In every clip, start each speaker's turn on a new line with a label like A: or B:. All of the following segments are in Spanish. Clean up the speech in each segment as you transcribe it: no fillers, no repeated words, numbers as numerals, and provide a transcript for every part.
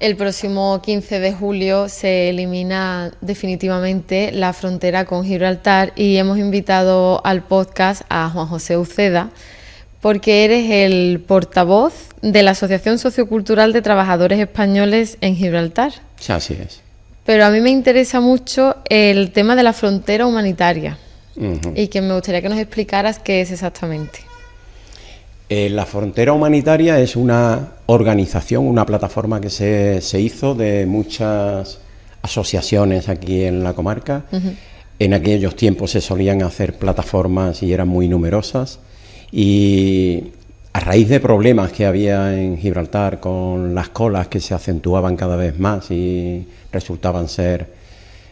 A: El próximo 15 de julio se elimina definitivamente la frontera con Gibraltar y hemos invitado al podcast a Juan José Uceda porque eres el portavoz de la Asociación Sociocultural de Trabajadores Españoles en Gibraltar.
B: Sí, así es.
A: Pero a mí me interesa mucho el tema de la frontera humanitaria y que me gustaría que nos explicaras qué es exactamente.
B: La Frontera Humanitaria es una organización, una plataforma que se hizo de muchas asociaciones aquí en la comarca. En aquellos tiempos se solían hacer plataformas y eran muy numerosas. Y a raíz de problemas que había en Gibraltar con las colas que se acentuaban cada vez más y resultaban ser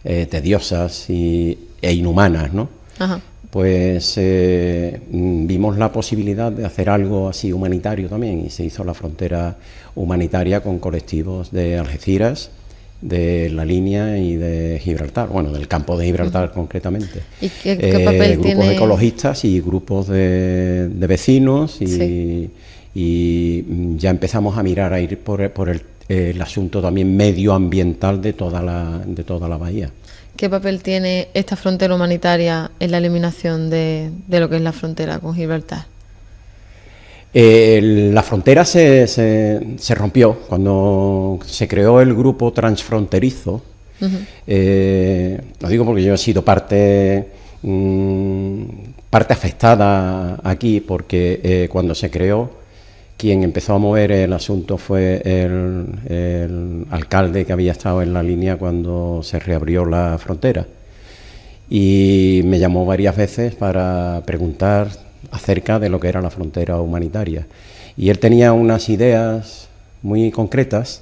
B: tediosas e inhumanas, ¿no?
A: Ajá.
B: Pues vimos la posibilidad de hacer algo así humanitario también y se hizo la frontera humanitaria con colectivos de Algeciras, de La Línea y de Gibraltar, bueno, del campo de Gibraltar concretamente.
A: ¿Y qué papel
B: grupos
A: tiene?
B: Ecologistas y grupos de vecinos y ya empezamos a mirar, a ir por el asunto también medioambiental de toda la bahía.
A: ¿Qué papel tiene esta frontera humanitaria en la eliminación de lo que es la frontera con Gibraltar?
B: La frontera se rompió cuando se creó el grupo transfronterizo. Lo digo porque yo he sido parte afectada aquí, porque cuando se creó, quien empezó a mover el asunto fue el alcalde que había estado en La Línea cuando se reabrió la frontera. Y me llamó varias veces para preguntar acerca de lo que era la frontera humanitaria. Y él tenía unas ideas muy concretas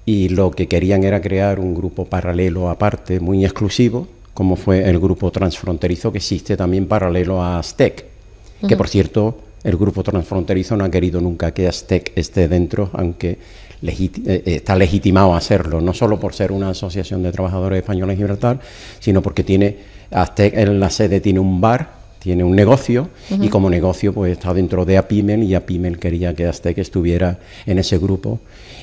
B: y lo que querían era crear un grupo paralelo aparte, muy exclusivo, como fue el grupo transfronterizo que existe también paralelo a Astec, que por cierto el grupo transfronterizo no ha querido nunca que Astec esté dentro, aunque está legitimado a hacerlo, no solo por ser una asociación de trabajadores españoles en Gibraltar, sino porque Astec en la sede tiene un bar, tiene un negocio, y como negocio pues está dentro de APIMEL, y APIMEL quería que Astec estuviera en ese grupo,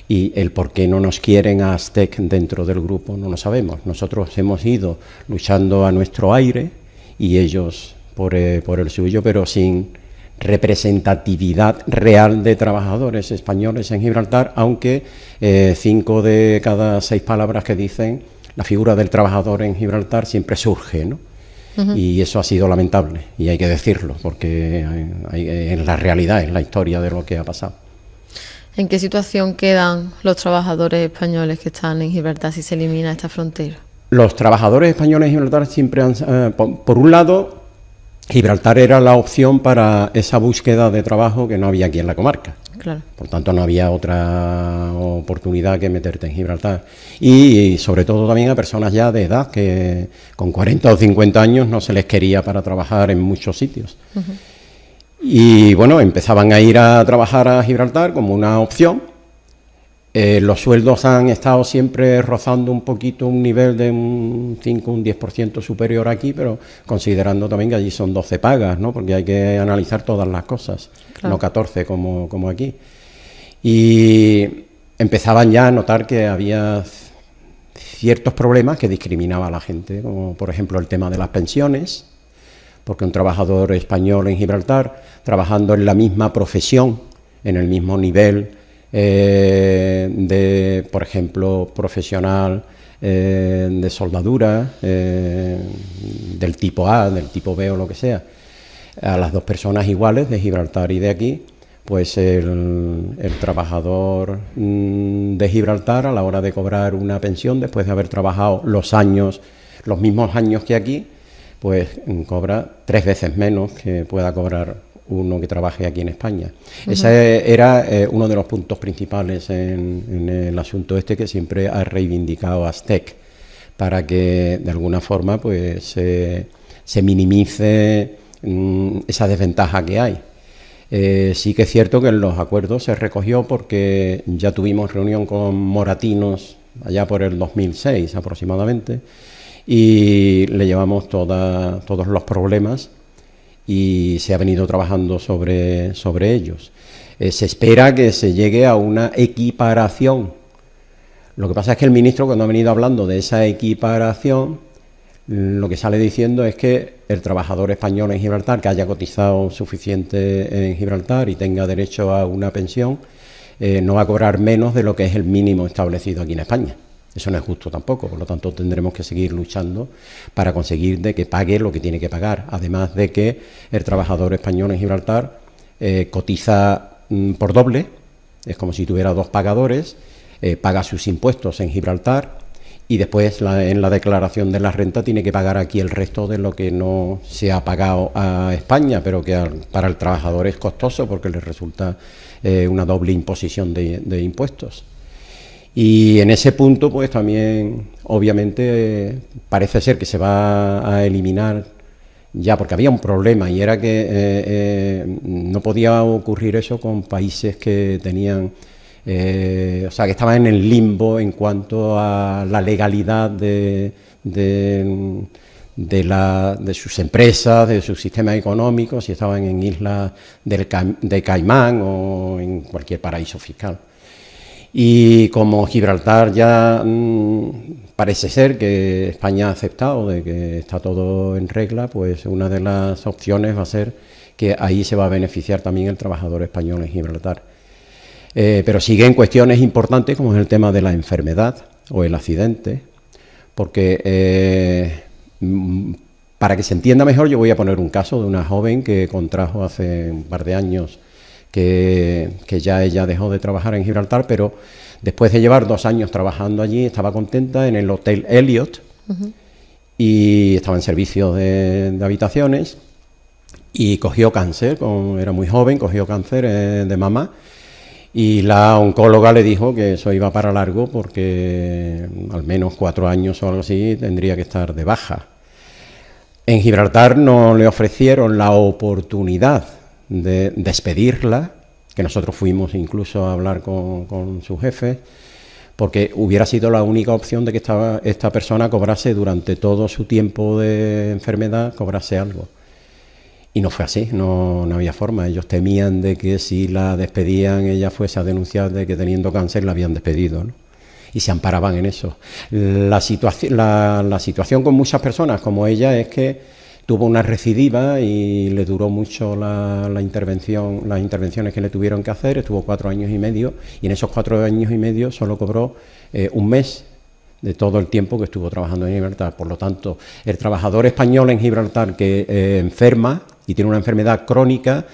B: y el por qué no nos quieren a Astec dentro del grupo no lo sabemos. Nosotros hemos ido luchando a nuestro aire y ellos por el suyo, pero sin representatividad real de trabajadores españoles en Gibraltar, aunque 5 de cada 6 palabras que dicen la figura del trabajador en Gibraltar siempre surge, ¿no? Y eso ha sido lamentable, y hay que decirlo, porque en la realidad, es la historia de lo que ha pasado.
A: ¿En qué situación quedan los trabajadores españoles que están en Gibraltar si se elimina esta frontera?
B: Los trabajadores españoles en Gibraltar siempre han... por un lado, Gibraltar era la opción para esa búsqueda de trabajo que no había aquí en la comarca.
A: Claro.
B: Por tanto, no había otra oportunidad que meterte en Gibraltar. Y sobre todo también a personas ya de edad, que con 40 o 50 años no se les quería para trabajar en muchos sitios. Y bueno, empezaban a ir a trabajar a Gibraltar como una opción. Los sueldos han estado siempre rozando un poquito un nivel de un 5, un 10% superior aquí, pero considerando también que allí son 12 pagas, ¿no? Porque hay que analizar todas las cosas, claro, no 14 como aquí. Y empezaban ya a notar que había ciertos problemas que discriminaba a la gente, como por ejemplo el tema de las pensiones, porque un trabajador español en Gibraltar, trabajando en la misma profesión, en el mismo nivel, por ejemplo, profesional de soldadura, del tipo A, del tipo B o lo que sea, a las 2 personas iguales de Gibraltar y de aquí, pues el trabajador de Gibraltar, a la hora de cobrar una pensión, después de haber trabajado los mismos años que aquí, pues cobra 3 veces menos que pueda cobrar uno que trabaje aquí en España. Ese era uno de los puntos principales en el asunto que siempre ha reivindicado Astec, para que de alguna forma pues se minimice esa desventaja que hay. Sí que es cierto que en los acuerdos se recogió, porque ya tuvimos reunión con moratinos allá por el 2006 aproximadamente, y le llevamos todos los problemas y se ha venido trabajando sobre ellos. Se espera que se llegue a una equiparación Lo que pasa es que el ministro, cuando ha venido hablando de esa equiparación, lo que sale diciendo es que el trabajador español en Gibraltar, que haya cotizado suficiente en Gibraltar y tenga derecho a una pensión, no va a cobrar menos de lo que es el mínimo establecido aquí en España. Eso no es justo tampoco, por lo tanto tendremos que seguir luchando para conseguir de que pague lo que tiene que pagar, además de que el trabajador español en Gibraltar cotiza por doble, es como si tuviera dos pagadores, paga sus impuestos en Gibraltar y después en la declaración de la renta tiene que pagar aquí el resto de lo que no se ha pagado a España, pero que para el trabajador es costoso porque le resulta una doble imposición de impuestos. Y en ese punto, pues también, obviamente, parece ser que se va a eliminar ya, porque había un problema y era que no podía ocurrir eso con países que tenían, o sea, que estaban en el limbo en cuanto a la legalidad de sus empresas, de sus sistemas económicos, si estaban en islas de Caimán o en cualquier paraíso fiscal. Y como Gibraltar ya parece ser que España ha aceptado de que está todo en regla, pues una de las opciones va a ser que ahí se va a beneficiar también el trabajador español en Gibraltar. Pero siguen cuestiones importantes como es el tema de la enfermedad o el accidente, porque para que se entienda mejor yo voy a poner un caso de una joven que contrajo hace un par de años que ya ella dejó de trabajar en Gibraltar, pero después de llevar 2 años trabajando allí estaba contenta en el Hotel Elliot y estaba en servicio de habitaciones y cogió cáncer, era muy joven, cogió cáncer de mama y la oncóloga le dijo que eso iba para largo porque al menos 4 años o algo así tendría que estar de baja. En Gibraltar no le ofrecieron la oportunidad de despedirla, que nosotros fuimos incluso a hablar con su jefe, porque hubiera sido la única opción de que esta persona cobrase durante todo su tiempo de enfermedad, cobrase algo. Y no fue así, no había forma. Ellos temían de que si la despedían ella fuese a denunciar de que teniendo cáncer la habían despedido, ¿no? Y se amparaban en eso. La situación con muchas personas como ella es que tuvo una recidiva y le duró mucho las intervenciones que le tuvieron que hacer, estuvo 4 años y medio y en esos 4 años y medio solo cobró 1 mes de todo el tiempo que estuvo trabajando en Gibraltar. Por lo tanto, el trabajador español en Gibraltar que enferma y tiene una enfermedad crónica,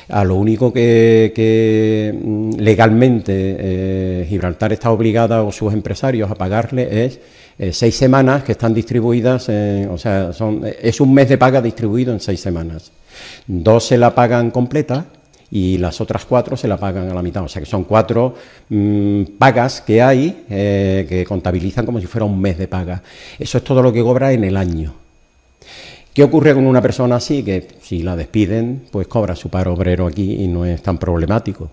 B: a lo único que legalmente Gibraltar está obligada o sus empresarios a pagarle es 6 semanas que están distribuidas, o sea, es 1 mes de paga distribuido en 6 semanas. 2 se la pagan completa y las otras 4 se la pagan a la mitad. O sea que son 4 pagas que hay que contabilizan como si fuera 1 mes de paga. Eso es todo lo que cobra en el año. ¿Qué ocurre con una persona así? Que si la despiden, pues cobra su paro obrero aquí y no es tan problemático.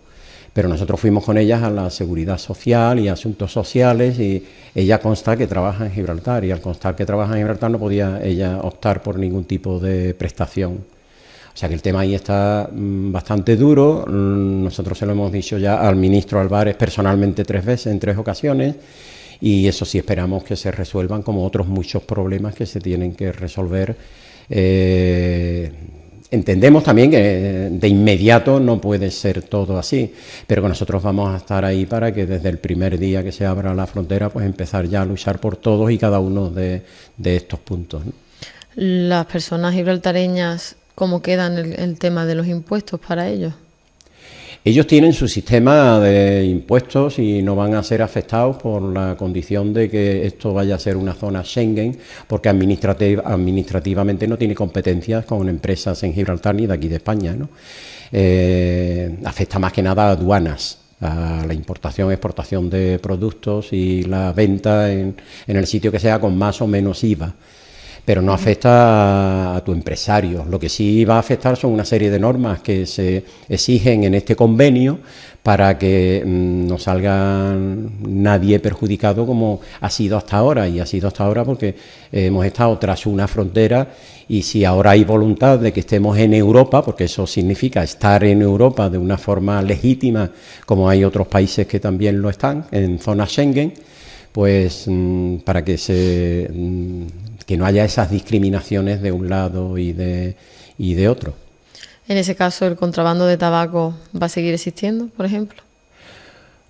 B: Pero nosotros fuimos con ellas a la Seguridad Social y Asuntos Sociales y ella consta que trabaja en Gibraltar y al constar que trabaja en Gibraltar no podía ella optar por ningún tipo de prestación. O sea que el tema ahí está bastante duro. Nosotros se lo hemos dicho ya al ministro Álvarez personalmente 3 veces, en 3 ocasiones, y eso sí esperamos que se resuelvan como otros muchos problemas que se tienen que resolver. Entendemos también que de inmediato no puede ser todo así, pero que nosotros vamos a estar ahí para que desde el primer día que se abra la frontera, pues empezar ya a luchar por todos y cada uno de estos puntos, ¿no?
A: Las personas gibraltareñas, ¿cómo quedan el tema de los impuestos para ellos?
B: Ellos tienen su sistema de impuestos y no van a ser afectados por la condición de que esto vaya a ser una zona Schengen, porque administrativamente no tiene competencias con empresas en Gibraltar ni de aquí de España, ¿no? Afecta más que nada a aduanas, a la importación, exportación de productos y la venta en el sitio que sea con más o menos IVA. Pero no afecta a tu empresario. Lo que sí va a afectar son una serie de normas que se exigen en este convenio para que no salga nadie perjudicado como ha sido hasta ahora. Y ha sido hasta ahora porque hemos estado tras una frontera y si ahora hay voluntad de que estemos en Europa, porque eso significa estar en Europa de una forma legítima, como hay otros países que también lo están, en zona Schengen, pues para que que no haya esas discriminaciones de un lado y de otro.
A: En ese caso, ¿el contrabando de tabaco va a seguir existiendo, por ejemplo?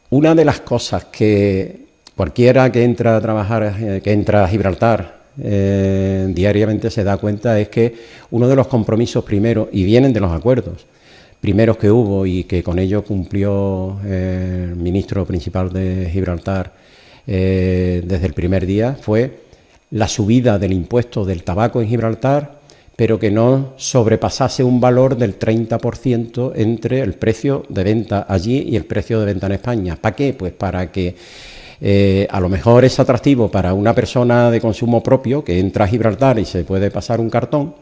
B: Una de las cosas que cualquiera que entra a trabajar, que entra a Gibraltar diariamente se da cuenta es que uno de los compromisos primeros, y vienen de los acuerdos primeros que hubo y que con ello cumplió el ministro principal de Gibraltar desde el primer día, fue la subida del impuesto del tabaco en Gibraltar, pero que no sobrepasase un valor del 30% entre el precio de venta allí y el precio de venta en España. ¿Para qué? Pues para que a lo mejor es atractivo para una persona de consumo propio que entra a Gibraltar y se puede pasar un cartón,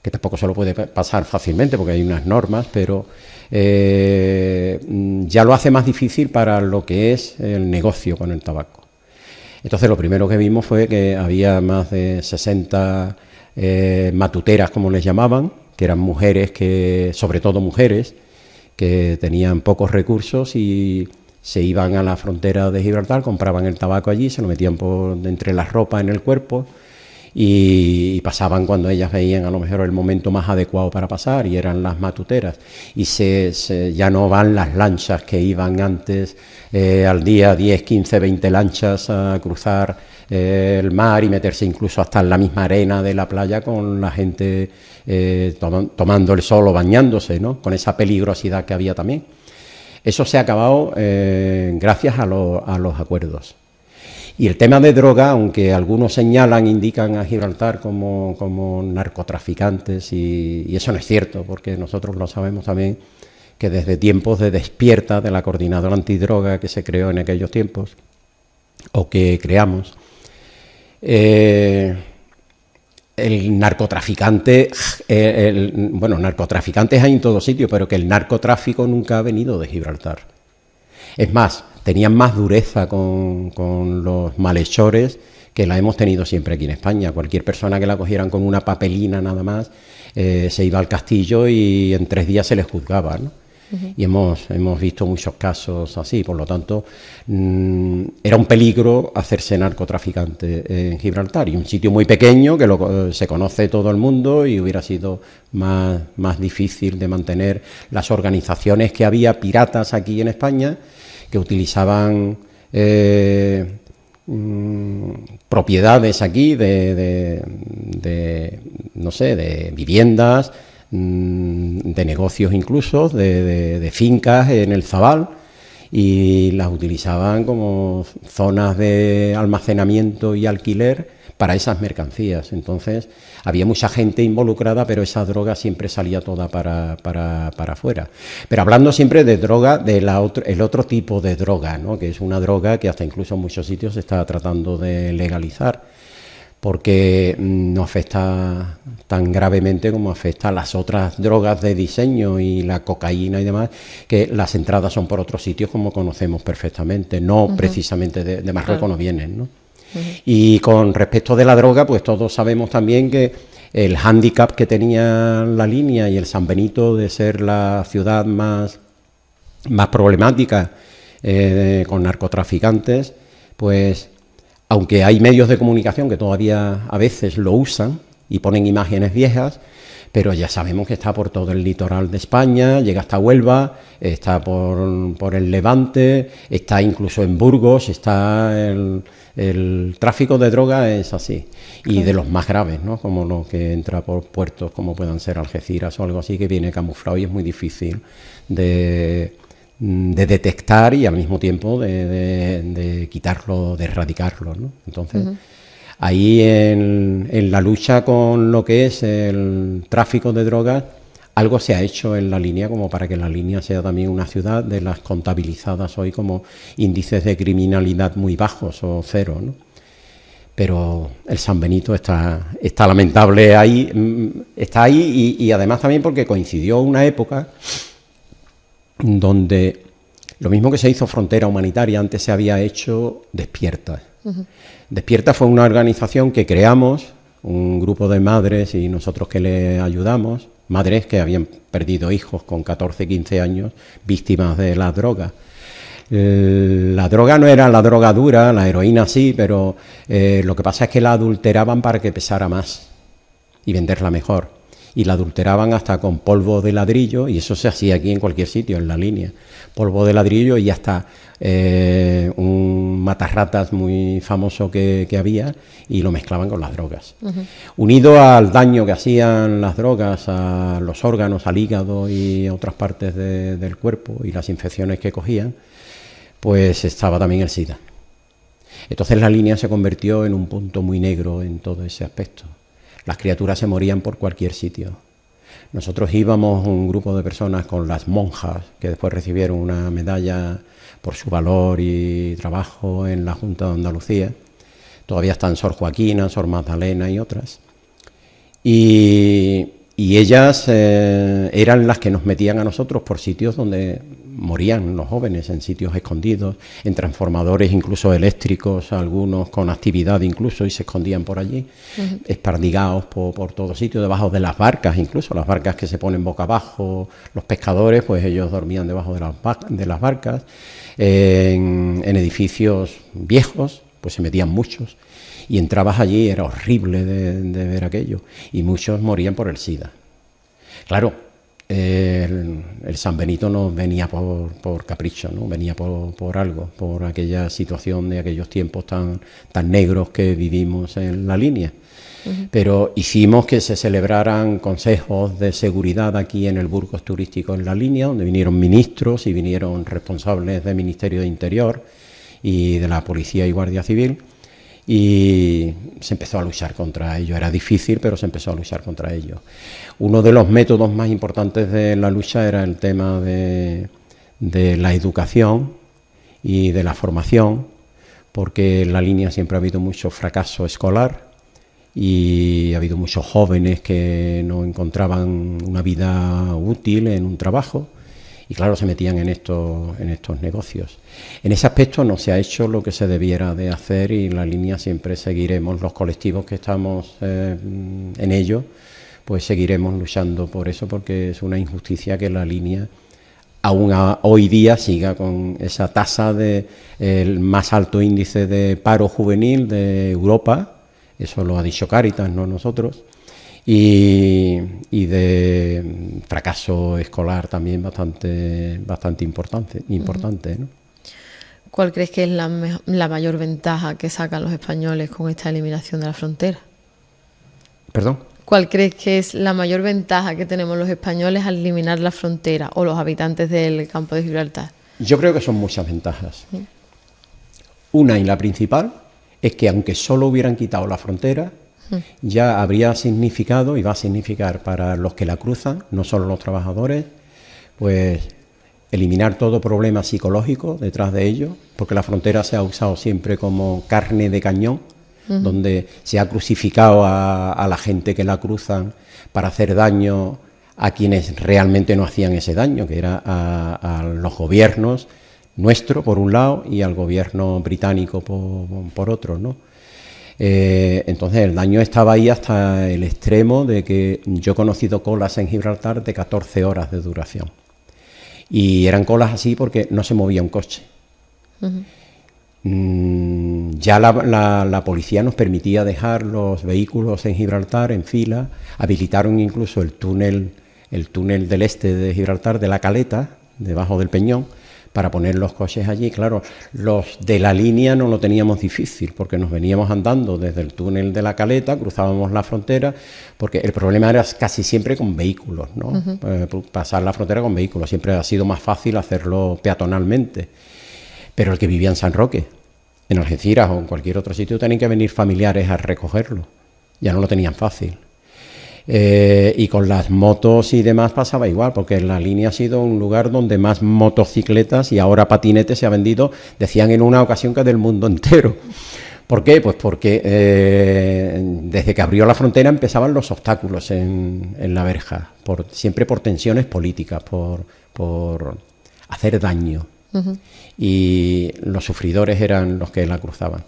B: que tampoco se lo puede pasar fácilmente porque hay unas normas, pero ya lo hace más difícil para lo que es el negocio con el tabaco. Entonces lo primero que vimos fue que había más de 60 matuteras, como les llamaban, que eran mujeres, sobre todo mujeres, que tenían pocos recursos y se iban a la frontera de Gibraltar, compraban el tabaco allí, se lo metían por entre las ropas en el cuerpo y pasaban cuando ellas veían a lo mejor el momento más adecuado para pasar, y eran las matuteras. Y ya no van las lanchas que iban antes al día, 10, 15, 20 lanchas a cruzar el mar y meterse incluso hasta en la misma arena de la playa con la gente tomando el sol o bañándose, ¿no? Con esa peligrosidad que había también. Eso se ha acabado gracias a los acuerdos. Y el tema de droga, aunque algunos indican a Gibraltar como narcotraficantes, y eso no es cierto, porque nosotros lo sabemos también, que desde tiempos de Despierta, de la Coordinadora Antidroga que se creó en aquellos tiempos, o que creamos, el narcotraficante, narcotraficantes hay en todo sitio, pero que el narcotráfico nunca ha venido de Gibraltar. Es más, tenían más dureza con los malhechores que la hemos tenido siempre aquí en España. Cualquier persona que la cogieran con una papelina nada más, se iba al castillo y en 3 días se les juzgaba, ¿no? Uh-huh. Y hemos visto muchos casos así. Por lo tanto, era un peligro hacerse narcotraficante en Gibraltar, y un sitio muy pequeño que se conoce todo el mundo, y hubiera sido más difícil de mantener las organizaciones que había piratas aquí en España, que utilizaban propiedades aquí de viviendas, de negocios incluso, de fincas en el Zabal, y las utilizaban como zonas de almacenamiento y alquiler para esas mercancías. Entonces había mucha gente involucrada, pero esa droga siempre salía toda para afuera. Pero hablando siempre de droga, el otro tipo de droga, ¿no? Que es una droga que hasta incluso en muchos sitios se está tratando de legalizar, porque no afecta tan gravemente como afecta a las otras drogas de diseño y la cocaína y demás, que las entradas son por otros sitios, como conocemos perfectamente, no uh-huh. precisamente de Marruecos no vienen, ¿no? Uh-huh. Y con respecto de la droga, pues todos sabemos también que el hándicap que tenía la línea y el San Benito de ser la ciudad más problemática con narcotraficantes, pues aunque hay medios de comunicación que todavía a veces lo usan y ponen imágenes viejas, pero ya sabemos que está por todo el litoral de España, llega hasta Huelva, está por el Levante, está incluso en Burgos, está el tráfico de droga es así, y de los más graves, ¿no? Como lo que entra por puertos como puedan ser Algeciras o algo así, que viene camuflado y es muy difícil de detectar y al mismo tiempo de quitarlo, de erradicarlo, ¿no? Entonces, uh-huh. ahí en la lucha con lo que es el tráfico de drogas, algo se ha hecho en la línea como para que la línea sea también una ciudad de las contabilizadas hoy como índices de criminalidad muy bajos o cero, ¿no? Pero el San Benito está lamentable ahí, está ahí y además también porque coincidió una época donde lo mismo que se hizo Frontera Humanitaria, antes se había hecho Despierta. Uh-huh. Despierta fue una organización que creamos, un grupo de madres y nosotros que le ayudamos, madres que habían perdido hijos con 14, 15 años, víctimas de las drogas. La droga no era la droga dura, la heroína sí, pero lo que pasa es que la adulteraban para que pesara más y venderla mejor. Y la adulteraban hasta con polvo de ladrillo, y eso se hacía aquí en cualquier sitio, en la línea. Polvo de ladrillo y hasta un matarratas muy famoso que había, y lo mezclaban con las drogas. Unido al daño que hacían las drogas a los órganos, al hígado y a otras partes del cuerpo, y las infecciones que cogían, pues estaba también el SIDA. Entonces la línea se convirtió en un punto muy negro en todo ese aspecto. Las criaturas se morían por cualquier sitio. Nosotros íbamos, un grupo de personas, con las monjas, que después recibieron una medalla por su valor y trabajo en la Junta de Andalucía. Todavía están Sor Joaquina, Sor Magdalena y otras. Y ellas eran las que nos metían a nosotros por sitios donde morían los jóvenes, en sitios escondidos, en transformadores incluso eléctricos, algunos con actividad incluso, y se escondían por allí, espardigados por todo sitio, debajo de las barcas, incluso las barcas que se ponen boca abajo, los pescadores, pues ellos dormían debajo de las barcas, en edificios viejos, pues se metían muchos, y entrabas allí, era horrible de ver aquello, y muchos morían por el SIDA. Claro, el San Benito no venía por capricho, ¿no? Venía por algo, por aquella situación de aquellos tiempos tan negros que vivimos en la línea. Pero hicimos que se celebraran consejos de seguridad aquí en el Burgos Turístico en la línea, donde vinieron ministros y vinieron responsables del Ministerio de Interior y de la Policía y Guardia Civil, y se empezó a luchar contra ello. Era difícil, pero se empezó a luchar contra ello. Uno de los métodos más importantes de la lucha era el tema de la educación y de la formación, porque en la línea siempre ha habido mucho fracaso escolar y ha habido muchos jóvenes que no encontraban una vida útil en un trabajo, y claro, se metían en estos negocios. En ese aspecto no se ha hecho lo que se debiera de hacer, y en la línea siempre seguiremos, los colectivos que estamos en ello, pues seguiremos luchando por eso, porque es una injusticia que la línea aún hoy día siga con esa tasa de el más alto índice de paro juvenil de Europa. Eso lo ha dicho Cáritas, no nosotros. Y de fracaso escolar también bastante importante, ¿no?
A: ¿Cuál crees que es la mayor ventaja que sacan los españoles con esta eliminación de la frontera?
B: ¿Perdón?
A: ¿Cuál crees que es la mayor ventaja que tenemos los españoles al eliminar la frontera, o los habitantes del campo de Gibraltar?
B: Yo creo que son muchas ventajas. Una, y la principal, es que aunque solo hubieran quitado la frontera, ya habría significado, y va a significar para los que la cruzan, no solo los trabajadores, pues eliminar todo problema psicológico detrás de ello, porque la frontera se ha usado siempre como carne de cañón, donde se ha crucificado a la gente que la cruzan para hacer daño a quienes realmente no hacían ese daño, que era a los gobiernos nuestro por un lado y al gobierno británico por otro, ¿no? Entonces el daño estaba ahí hasta el extremo de que yo he conocido colas en Gibraltar de 14 horas de duración, y eran colas así porque no se movía un coche. Ya la policía nos permitía dejar los vehículos en Gibraltar en fila, habilitaron incluso el túnel del este de Gibraltar, de la Caleta, debajo del Peñón, para poner los coches allí. Claro, los de la línea no lo teníamos difícil, porque nos veníamos andando desde el túnel de la Caleta, cruzábamos la frontera, porque el problema era casi siempre con vehículos, ¿no? Pasar la frontera con vehículos, siempre ha sido más fácil hacerlo peatonalmente. Pero el que vivía en San Roque, en Algeciras o en cualquier otro sitio, tenían que venir familiares a recogerlo, ya no lo tenían fácil. Y con las motos y demás pasaba igual, porque la línea ha sido un lugar donde más motocicletas y ahora patinetes se ha vendido, decían en una ocasión que del mundo entero. ¿Por qué? Pues porque desde que abrió la frontera empezaban los obstáculos en la verja, siempre por tensiones políticas, por hacer daño. Y los sufridores eran los que la cruzaban.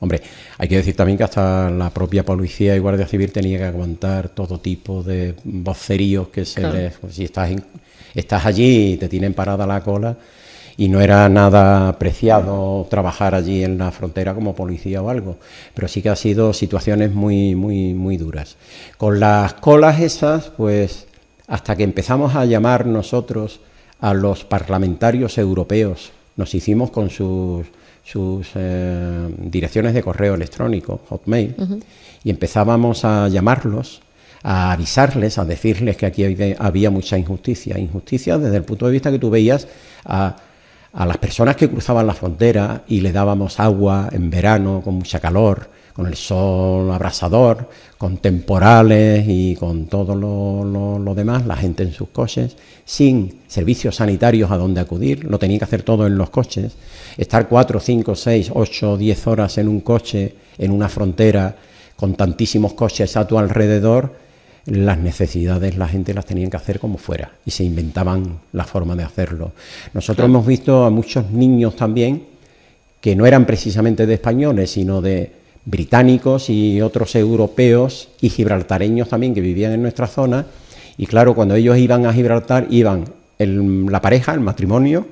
B: Hombre, hay que decir también que hasta la propia policía y Guardia Civil tenía que aguantar todo tipo de voceríos que se les... Pues si estás allí y te tienen parada la cola, y no era nada preciado trabajar allí en la frontera como policía o algo, pero sí que ha sido situaciones muy, muy, muy duras. Con las colas esas, pues hasta que empezamos a llamar nosotros a los parlamentarios europeos, nos hicimos con sus direcciones de correo electrónico, Hotmail, y empezábamos a llamarlos, a avisarles, a decirles que aquí había mucha injusticia desde el punto de vista que tú veías a las personas que cruzaban la frontera y le dábamos agua en verano con mucha calor, con el sol abrasador, con temporales y con todo lo demás, la gente en sus coches, sin servicios sanitarios a donde acudir, lo tenía que hacer todo en los coches, estar 4, 5, 6, 8, 10 horas en un coche, en una frontera, con tantísimos coches a tu alrededor, las necesidades la gente las tenían que hacer como fuera y se inventaban la forma de hacerlo. Nosotros hemos visto a muchos niños también que no eran precisamente de españoles, sino de británicos y otros europeos y gibraltareños también que vivían en nuestra zona, y claro, cuando ellos iban a Gibraltar iban la pareja, el matrimonio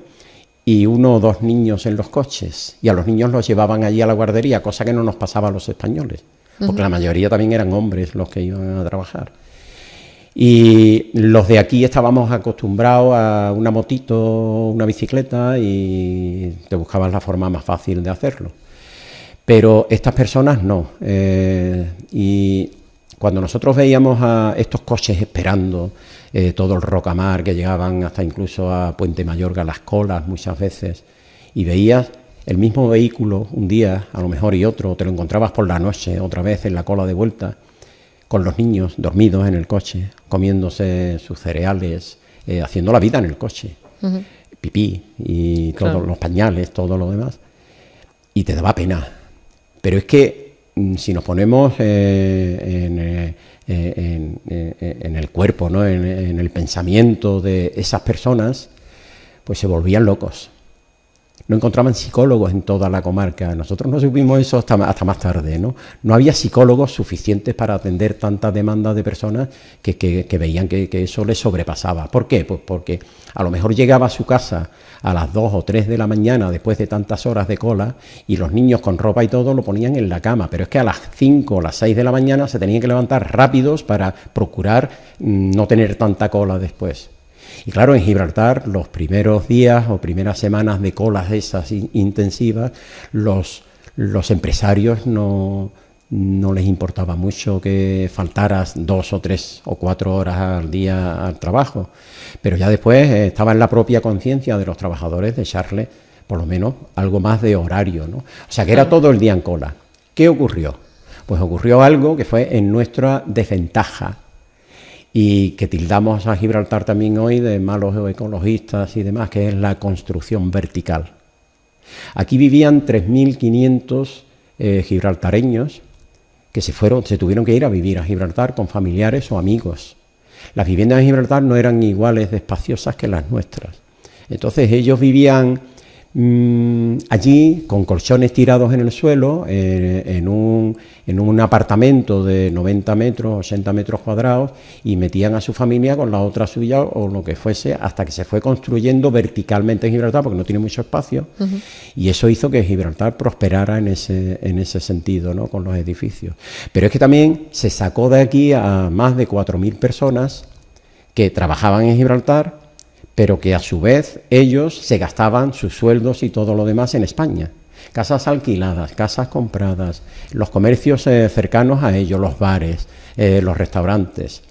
B: y 1 o 2 niños en los coches, y a los niños los llevaban allí a la guardería, cosa que no nos pasaba a los españoles, porque la mayoría también eran hombres los que iban a trabajar. Y los de aquí estábamos acostumbrados a una motito, una bicicleta, y te buscabas la forma más fácil de hacerlo. Pero estas personas no. Y cuando nosotros veíamos a estos coches esperando todo el rocamar, que llegaban hasta incluso a Puente Mayorga, las colas muchas veces, y veías el mismo vehículo un día, a lo mejor, y otro, te lo encontrabas por la noche, otra vez en la cola de vuelta, con los niños dormidos en el coche, comiéndose sus cereales, haciendo la vida en el coche, pipí y todos los pañales, todo lo demás, y te daba pena. Pero es que si nos ponemos en el cuerpo, ¿no? en el pensamiento de esas personas, pues se volvían locos. No encontraban psicólogos en toda la comarca. Nosotros no supimos eso hasta más tarde, ¿no? No había psicólogos suficientes para atender tanta demanda de personas que veían que eso les sobrepasaba. ¿Por qué? Pues porque a lo mejor llegaba a su casa a las 2 o 3 de la mañana después de tantas horas de cola, y los niños con ropa y todo lo ponían en la cama, pero es que a las 5 o las 6 de la mañana se tenían que levantar rápidos para procurar no tener tanta cola después. Y claro, en Gibraltar, los primeros días o primeras semanas de colas esas intensivas, los empresarios no les importaba mucho que faltaras 2 o 3 o 4 horas al día al trabajo, pero ya después estaba en la propia conciencia de los trabajadores de echarle por lo menos algo más de horario, ¿no? O sea, que era todo el día en cola. ¿Qué ocurrió? Pues ocurrió algo que fue en nuestra desventaja, y que tildamos a Gibraltar también hoy de malos ecologistas y demás, que es la construcción vertical. Aquí vivían 3.500 gibraltareños que se tuvieron que ir a vivir a Gibraltar con familiares o amigos. Las viviendas en Gibraltar no eran iguales de espaciosas que las nuestras. Entonces ellos vivían allí con colchones tirados en el suelo, en un apartamento de 90 metros, 80 metros cuadrados, y metían a su familia con la otra suya o lo que fuese, hasta que se fue construyendo verticalmente en Gibraltar, porque no tiene mucho espacio, y eso hizo que Gibraltar prosperara en ese sentido, ¿no? Con los edificios. Pero es que también se sacó de aquí a más de 4.000 personas que trabajaban en Gibraltar, pero que a su vez ellos se gastaban sus sueldos y todo lo demás en España. Casas alquiladas, casas compradas, los comercios cercanos a ellos, los bares, los restaurantes.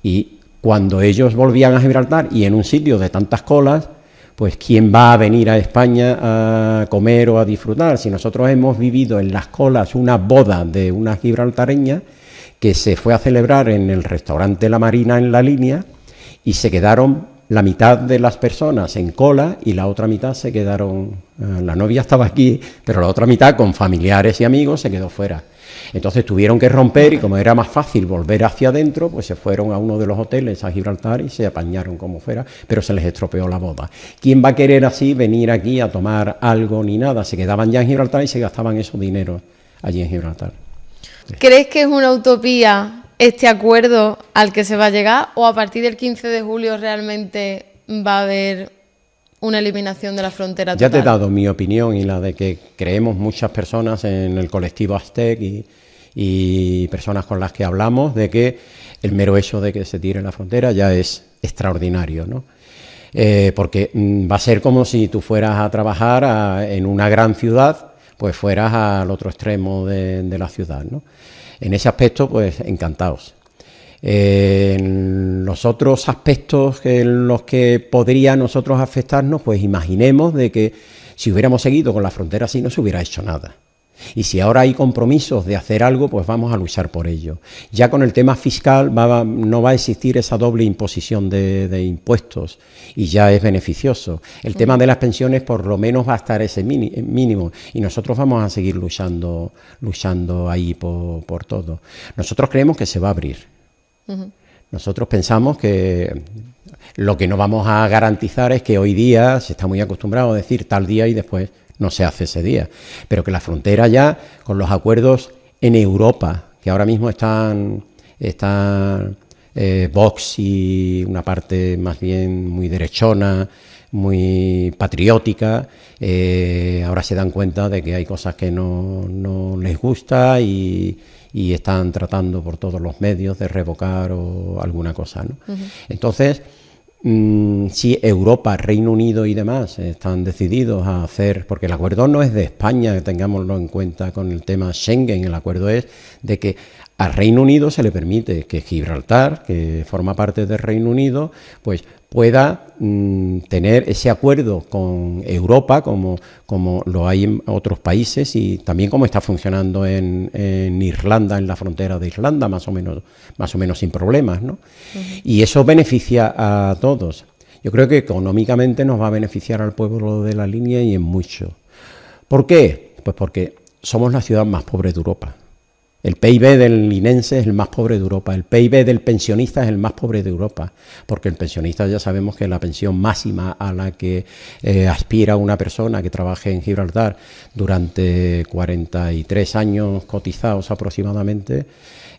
B: Y cuando ellos volvían a Gibraltar y en un sitio de tantas colas, pues ¿quién va a venir a España a comer o a disfrutar? Si nosotros hemos vivido en las colas una boda de una gibraltareña que se fue a celebrar en el restaurante La Marina en La Línea, y se quedaron la mitad de las personas en cola y la otra mitad se quedaron, la novia estaba aquí, pero la otra mitad con familiares y amigos se quedó fuera. Entonces tuvieron que romper, y como era más fácil volver hacia adentro, pues se fueron a uno de los hoteles a Gibraltar y se apañaron como fuera, pero se les estropeó la boda. ¿Quién va a querer así venir aquí a tomar algo ni nada? Se quedaban ya en Gibraltar y se gastaban esos dineros allí en Gibraltar.
A: ¿Crees que es una utopía este acuerdo al que se va a llegar, o a partir del 15 de julio realmente va a haber una eliminación de la frontera total.
B: Ya te he dado mi opinión y la de que creemos muchas personas en el colectivo Aztec y personas con las que hablamos, de que el mero hecho de que se tire la frontera ya es extraordinario, ¿no? Porque va a ser como si tú fueras a trabajar en una gran ciudad, pues fueras al otro extremo de la ciudad, ¿no? En ese aspecto, pues encantados. En los otros aspectos en los que podría a nosotros afectarnos, pues imaginemos de que si hubiéramos seguido con la frontera así no se hubiera hecho nada. Y si ahora hay compromisos de hacer algo, pues vamos a luchar por ello. Ya con el tema fiscal no va a existir esa doble imposición de impuestos y ya es beneficioso. El tema de las pensiones por lo menos va a estar ese mínimo y nosotros vamos a seguir luchando ahí por todo. Nosotros creemos que se va a abrir. Nosotros pensamos que lo que no vamos a garantizar es que hoy día se está muy acostumbrado a decir tal día y después no se hace ese día, pero que la frontera ya, con los acuerdos en Europa, que ahora mismo están Vox y una parte más bien muy derechona, muy patriótica, ahora se dan cuenta de que hay cosas que no les gusta y están tratando por todos los medios de revocar o alguna cosa, ¿no? Entonces, si Europa, Reino Unido y demás están decididos a hacer, porque el acuerdo no es de España, tengámoslo en cuenta con el tema Schengen, el acuerdo es de que al Reino Unido se le permite que Gibraltar, que forma parte del Reino Unido, pues pueda tener ese acuerdo con Europa como lo hay en otros países y también como está funcionando en Irlanda, en la frontera de Irlanda, más o menos sin problemas, ¿no? Y eso beneficia a todos. Yo creo que económicamente nos va a beneficiar al pueblo de la línea y en mucho. ¿Por qué? Pues porque somos la ciudad más pobre de Europa. El PIB del linense es el más pobre de Europa, el PIB del pensionista es el más pobre de Europa, porque el pensionista ya sabemos que la pensión máxima a la que aspira una persona que trabaje en Gibraltar durante 43 años cotizados aproximadamente,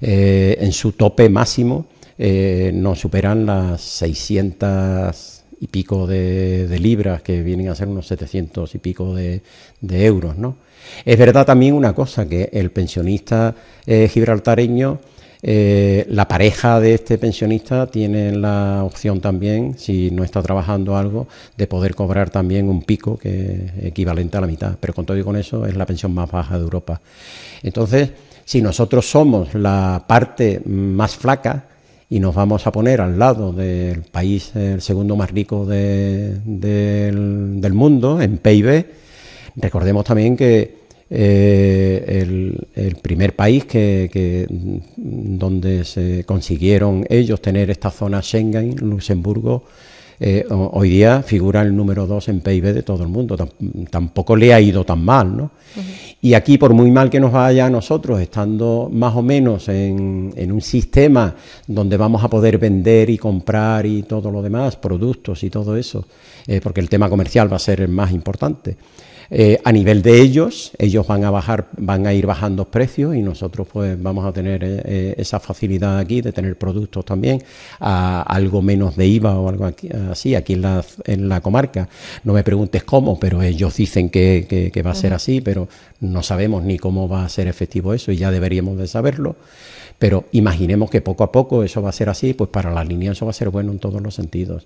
B: en su tope máximo no superan las 600 y pico de libras, que vienen a ser unos 700 y pico de euros, ¿no? Es verdad también una cosa, que el pensionista gibraltareño, la pareja de este pensionista tiene la opción también, si no está trabajando algo, de poder cobrar también un pico que es equivalente a la mitad, pero con todo y con eso es la pensión más baja de Europa. Entonces, si nosotros somos la parte más flaca y nos vamos a poner al lado del país, el segundo más rico del mundo en PIB, recordemos también que el primer país donde se consiguieron ellos tener esta zona Schengen, Luxemburgo, hoy día figura el número 2 en PIB de todo el mundo. Tampoco le ha ido tan mal, ¿no? Y aquí, por muy mal que nos vaya a nosotros, estando más o menos en un sistema donde vamos a poder vender y comprar y todo lo demás, productos y todo eso, porque el tema comercial va a ser el más importante. A nivel de ellos van a ir bajando precios y nosotros pues vamos a tener esa facilidad aquí de tener productos también a algo menos de IVA o algo así aquí en la comarca. No me preguntes cómo, pero ellos dicen que va a ser así, pero no sabemos ni cómo va a ser efectivo eso y ya deberíamos de saberlo. Pero imaginemos que poco a poco eso va a ser así, pues para la línea eso va a ser bueno en todos los sentidos.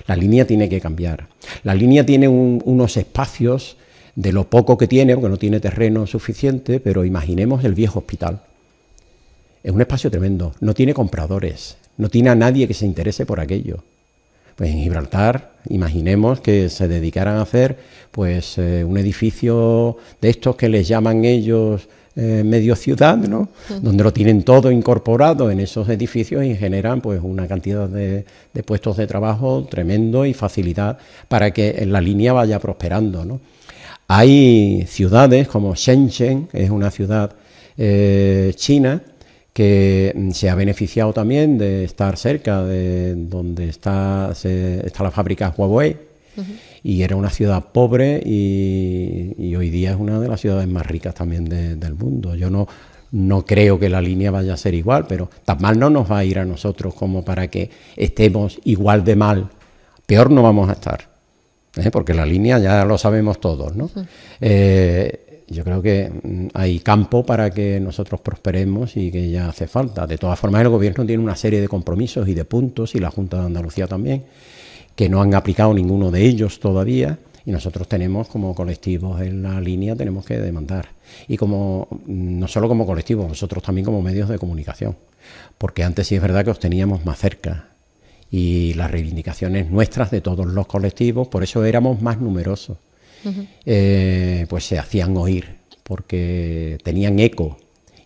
B: La línea tiene que cambiar. La línea tiene unos espacios de lo poco que tiene, porque no tiene terreno suficiente, pero imaginemos el viejo hospital. Es un espacio tremendo, no tiene compradores, no tiene a nadie que se interese por aquello. Pues en Gibraltar, imaginemos que se dedicaran a hacer pues un edificio de estos que les llaman ellos medio ciudad, ¿no? Donde lo tienen todo incorporado en esos edificios y generan pues una cantidad de puestos de trabajo tremendo y facilidad para que la línea vaya prosperando, ¿no? Hay ciudades como Shenzhen, es una ciudad china, que se ha beneficiado también de estar cerca de donde está la fábrica Huawei, y era una ciudad pobre y hoy día es una de las ciudades más ricas también del mundo. Yo no creo que la línea vaya a ser igual, pero tan mal no nos va a ir a nosotros como para que estemos igual de mal. Peor no vamos a estar. porque la línea ya lo sabemos todos, ¿no? Yo creo que hay campo para que nosotros prosperemos y que ya hace falta. De todas formas, el Gobierno tiene una serie de compromisos y de puntos, y la Junta de Andalucía también, que no han aplicado ninguno de ellos todavía, y nosotros tenemos, como colectivos en la línea, tenemos que demandar. Y no solo como colectivos, nosotros también como medios de comunicación, porque antes sí es verdad que os teníamos más cerca, y las reivindicaciones nuestras de todos los colectivos, por eso éramos más numerosos. Pues se hacían oír, porque tenían eco,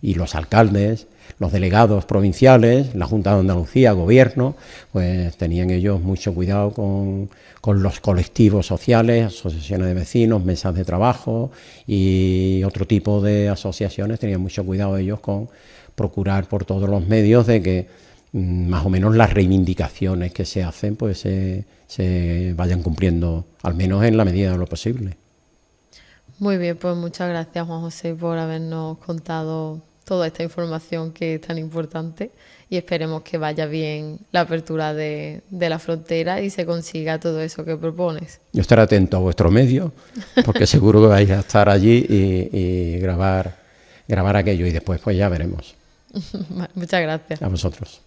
B: y los alcaldes, los delegados provinciales, la Junta de Andalucía, Gobierno, pues tenían ellos mucho cuidado con los colectivos sociales, asociaciones de vecinos, mesas de trabajo y otro tipo de asociaciones, tenían mucho cuidado ellos con procurar por todos los medios de que más o menos las reivindicaciones que se hacen pues se vayan cumpliendo, al menos en la medida de lo posible.
A: Muy bien, pues muchas gracias, Juan José, por habernos contado toda esta información que es tan importante, y esperemos que vaya bien la apertura de la frontera y se consiga todo eso que propones.
B: Yo estaré atento a vuestro medio, porque seguro que vais a estar allí y grabar aquello, y después pues ya veremos.
A: Muchas gracias.
B: A vosotros.